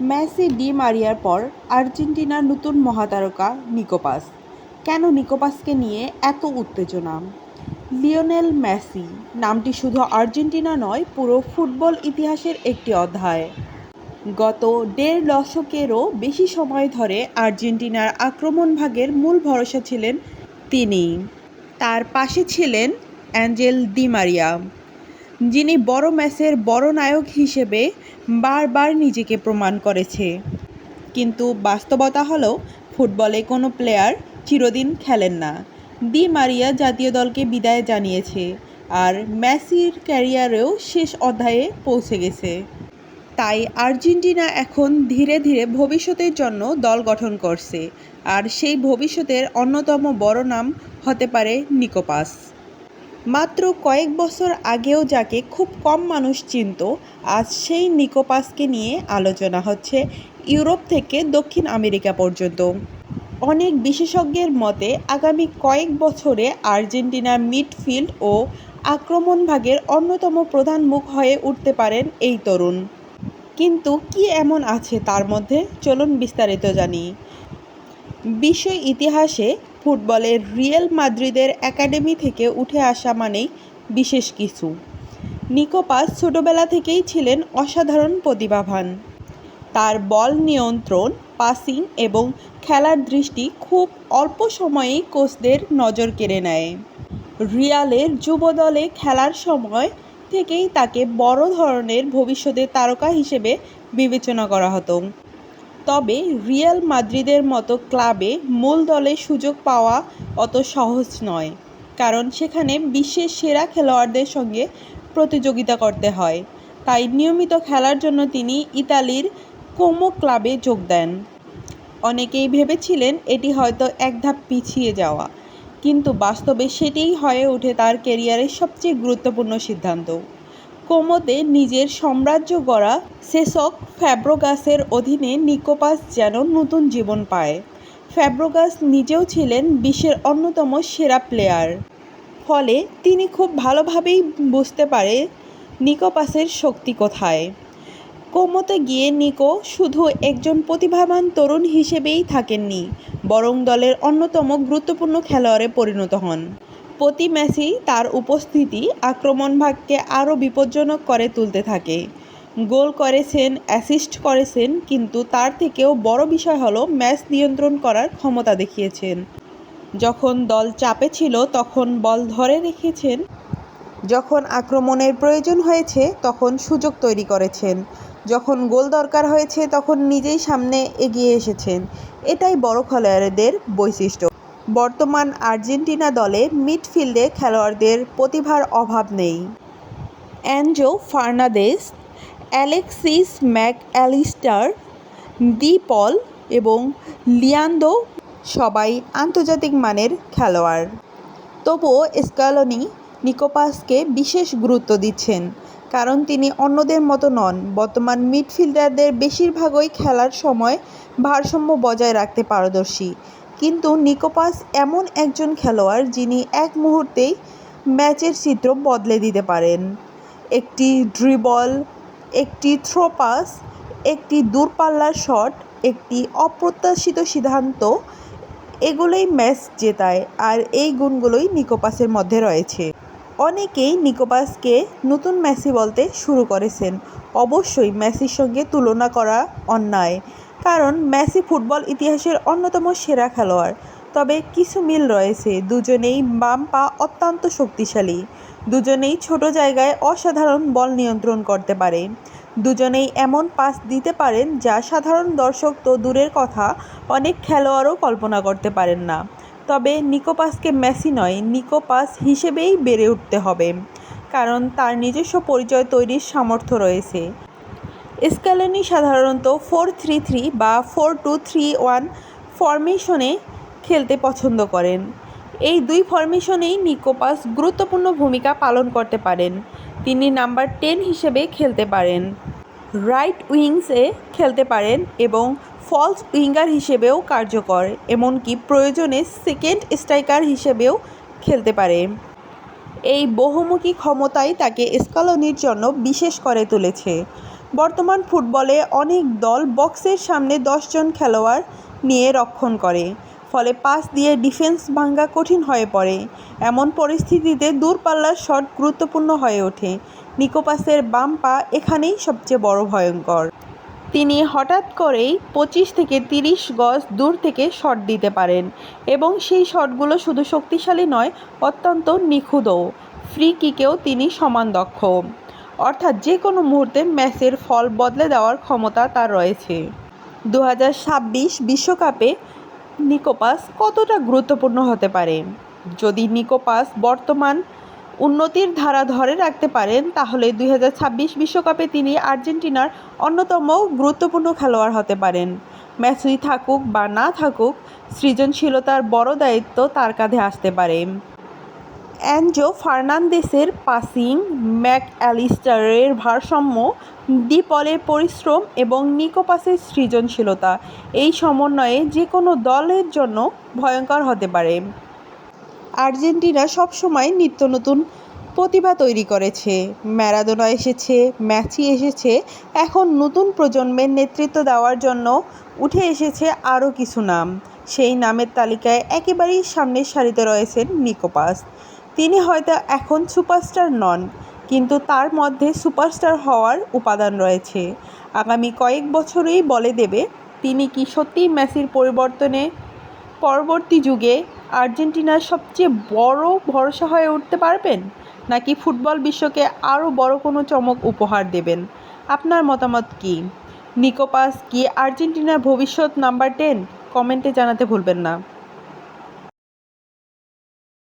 Messi D মারিয়ার পর আর্জেন্টিনার নতুন মহাতারকা নিকোপাস। কেন নিকোপাসকে নিয়ে এত উত্তেজনা? লিওনেল মেসি নামটি শুধু আর্জেন্টিনা নয়, পুরো ফুটবল ইতিহাসের একটি অধ্যায়। গত দেড় দশকেরও বেশি সময় ধরে আর্জেন্টিনার আক্রমণভাগের মূল ভরসা ছিলেন তিনি। তার পাশে ছিলেন অ্যাঞ্জেল ডি মারিয়া, যিনি বড় ম্যাচের বড় নায়ক হিসেবে বারবার নিজেকে প্রমাণ করেছে। কিন্তু বাস্তবতা হলো, ফুটবলে কোনো প্লেয়ার চিরদিন খেলেন না। ডি মারিয়া জাতীয় দলকে বিদায় জানিয়েছে, আর মেসির ক্যারিয়ারেও শেষ অধ্যায়ে পৌঁছে গেছে। তাই আর্জেন্টিনা এখন ধীরে ধীরে ভবিষ্যতের জন্য দল গঠন করছে, আর সেই ভবিষ্যতের অন্যতম বড় নাম হতে পারে নিকোপাস। মাত্র কয়েক বছর আগেও যাকে খুব কম মানুষ চিনত, আজ সেই নিকোপাসকে নিয়ে আলোচনা হচ্ছে ইউরোপ থেকে দক্ষিণ আমেরিকা পর্যন্ত। অনেক বিশেষজ্ঞের মতে আগামী কয়েক বছরে আর্জেন্টিনার মিডফিল্ড ও আক্রমণভাগের অন্যতম প্রধান মুখ হয়ে উঠতে পারেন এই তরুণ। কিন্তু কি এমন আছে তার মধ্যে? চলুন বিস্তারিত জানি। বিশ্ব ইতিহাসে ফুটবলের রিয়াল মাদ্রিদের একাডেমি থেকে উঠে আসা মানেই বিশেষ কিছু। নিকোপাস ছোটবেলা থেকেই ছিলেন অসাধারণ প্রতিভাবান। তার বল নিয়ন্ত্রণ, পাসিং এবং খেলার দৃষ্টি খুব অল্প সময়েই কোচদের নজর কেড়ে নেয়। রিয়ালের যুব দলে খেলার সময় থেকেই তাকে বড় ধরনের ভবিষ্যতের তারকা হিসেবে বিবেচনা করা হতো। তবে রিয়াল মাদ্রিদের মতো ক্লাবে মূল দলে সুযোগ পাওয়া অত সহজ নয়, কারণ সেখানে বিশ্বের সেরা খেলোয়াড়দের সঙ্গে প্রতিযোগিতা করতে হয়। তাই নিয়মিত খেলার জন্য তিনি ইতালির কোমো ক্লাবে যোগ দেন। অনেকেই ভেবেছিলেন এটি হয়তো এক ধাপ পিছিয়ে যাওয়া, কিন্তু বাস্তবে সেটিই হয়ে ওঠে তার ক্যারিয়ারের সবচেয়ে গুরুত্বপূর্ণ সিদ্ধান্ত। কোমোতে নিজের সাম্রাজ্য গড়া সেসক ফ্যাব্রেগাসের অধীনে নিকোপাস যেন নতুন জীবন পায়। ফ্যাব্রেগাস নিজেও ছিলেন বিশ্বের অন্যতম সেরা প্লেয়ার, ফলে তিনি খুব ভালোভাবেই বুঝতে পারে নিকোপাসের শক্তি কোথায়। কোমোতে গিয়ে নিকো শুধু একজন প্রতিভাবান তরুণ হিসেবেই থাকেননি, বরং দলের অন্যতম গুরুত্বপূর্ণ খেলোয়াড়ে পরিণত হন। প্রতি ম্যাচেই তার উপস্থিতি আক্রমণভাগকে আরও বিপজ্জনক করে তুলতে থাকে। গোল করেছেন, অ্যাসিস্ট করেছেন, কিন্তু তার থেকেও বড় বিষয় হলো ম্যাচ নিয়ন্ত্রণ করার ক্ষমতা দেখিয়েছেন। যখন দল চাপে ছিল তখন বল ধরে রেখেছেন, যখন আক্রমণের প্রয়োজন হয়েছে তখন সুযোগ তৈরি করেছেন, যখন গোল দরকার হয়েছে তখন নিজেই সামনে এগিয়ে এসেছেন। এটাই বড় খেলোয়াড়দের বৈশিষ্ট্য। বর্তমান আর্জেন্টিনা দলে মিডফিল্ডে খেলোয়াড়দের প্রতিভার অভাব নেই। Enzo Fernandez, Alexis Mac Allister, De Paul এবং লিয়ান্দ্রো সবাই আন্তর্জাতিক মানের খেলোয়াড়। তবুও স্ক্যালোনি নিকোপাসকে বিশেষ গুরুত্ব দিচ্ছেন, কারণ তিনি অন্যদের মতো নন। বর্তমান মিডফিল্ডারদের বেশিরভাগই খেলার সময় ভারসাম্য বজায় রাখতে পারদর্শী, কিন্তু নিকোপাস এমন একজন খেলোয়াড় যিনি এক মুহূর্তেই ম্যাচের চিত্র বদলে দিতে পারেন। একটি ড্রিবল, একটি থ্রো পাস, একটি দূরপাল্লার শট, একটি অপ্রত্যাশিত সিদ্ধান্ত, এগুলোই ম্যাচ জেতায়, আর এই গুণগুলোই নিকোপাসের মধ্যে রয়েছে। অনেকেই নিকোপাসকে নতুন মেসি বলতে শুরু করেছেন। অবশ্যই মেসির সঙ্গে তুলনা করা অন্যায়, কারণ মেসি ফুটবল ইতিহাসের অন্যতম সেরা খেলোয়াড়। তবে কিছু মিল রয়েছে। দুজনেই বাম পা অত্যন্ত শক্তিশালী, দুজনেই ছোট জায়গায় অসাধারণ বল নিয়ন্ত্রণ করতে পারে, দুজনেই এমন পাস দিতে পারেন যা সাধারণ দর্শক তো দূরের কথা, অনেক খেলোয়াড়ও কল্পনা করতে পারেন না। তবে নিকোপাসকে মেসি নয়, নিকোপাস হিসেবেই বেড়ে উঠতে হবে, কারণ তার নিজস্ব পরিচয় তৈরির সামর্থ্য রয়েছে। স্ক্যালোনি সাধারণত 4-3-3 বা 4-2-3-1 ফরমেশনে খেলতে পছন্দ করেন। এই দুই ফরমেশনেই নিকোপাস গুরুত্বপূর্ণ ভূমিকা পালন করতে পারেন। তিনি নাম্বার 10 হিসেবে খেলতে পারেন, রাইট উইংসে খেলতে পারেন এবং ফলস উইঙ্গার হিসেবেও কার্যকর, এমনকি প্রয়োজনে সেকেন্ড স্ট্রাইকার হিসেবেও খেলতে পারে। এই বহুমুখী ক্ষমতাই তাকে স্ক্যালোনির জন্য বিশেষ করে তুলেছে। বর্তমান ফুটবলে অনেক দল বক্সের সামনে 10 জন খেলোয়াড় নিয়ে রক্ষণ করে, ফলে পাস দিয়ে ডিফেন্স ভাঙা কঠিন হয়ে পড়ে। এমন পরিস্থিতিতে দূরপাল্লার শট গুরুত্বপূর্ণ হয়ে ওঠে। নিকো পাসের বাম পা এখানেই সবচেয়ে বড় ভয়ঙ্কর। তিনি হঠাৎ করেই 25 থেকে 30 গজ দূর থেকে শট দিতে পারেন এবং সেই শটগুলো শুধু শক্তিশালী নয়, অত্যন্ত নিখুঁতও। ফ্রি কিকেও তিনি সমান দক্ষ, অর্থাৎ যে কোনো মুহূর্তে ম্যাচের ফল বদলে দেওয়ার ক্ষমতা তার রয়েছে। 2026 বিশ্বকাপে নিকো পাস কতটা গুরুত্বপূর্ণ হতে পারে? যদি নিকো পাস বর্তমান উন্নতির ধারা ধরে রাখতে পারেন, তাহলে 2026 বিশ্বকাপে তিনি আর্জেন্টিনার অন্যতম গুরুত্বপূর্ণ খেলোয়াড় হতে পারেন। মেসি থাকুক বা না থাকুক, সৃজনশীলতার বড় দায়িত্ব তার কাঁধে আসতে পারে। এনজো ফার্নান্দেসের পাসিং, ম্যাকঅ্যালিস্টারের ভারসাম্য, ডি পলের পরিশ্রম এবং নিকো পাসের সৃজনশীলতা, এই সমন্বয়ে যে কোনো দলের জন্য ভয়ঙ্কর হতে পারে। আর্জেন্টিনা সবসময় নিত্য নতুন প্রতিভা তৈরি করেছে। ম্যারাডোনা এসেছে, মেসি এসেছে, এখন নতুন প্রজন্মের নেতৃত্ব দেওয়ার জন্য উঠে এসেছে আরও কিছু নাম। সেই নামের তালিকায় একেবারেই সামনের সারিতে রয়েছেন নিকো পাস। তিনি হয়তো এখন সুপারস্টার নন, কিন্তু তার মধ্যে সুপারস্টার হওয়ার উপাদান রয়েছে। আগামী কয়েক বছরেই বলে দেবে তিনি কি সত্যিই মেসির পরবর্তী যুগে আর্জেন্টিনার সবচেয়ে বড় ভরসা হয়ে উঠতে পারবেন, নাকি ফুটবল বিশ্বকে আরও বড় কোনো চমক উপহার দেবেন? আপনার মতামত কি? নিকো পাস কি আর্জেন্টিনার ভবিষ্যৎ নাম্বার 10? কমেন্টে জানাতে ভুলবেন না।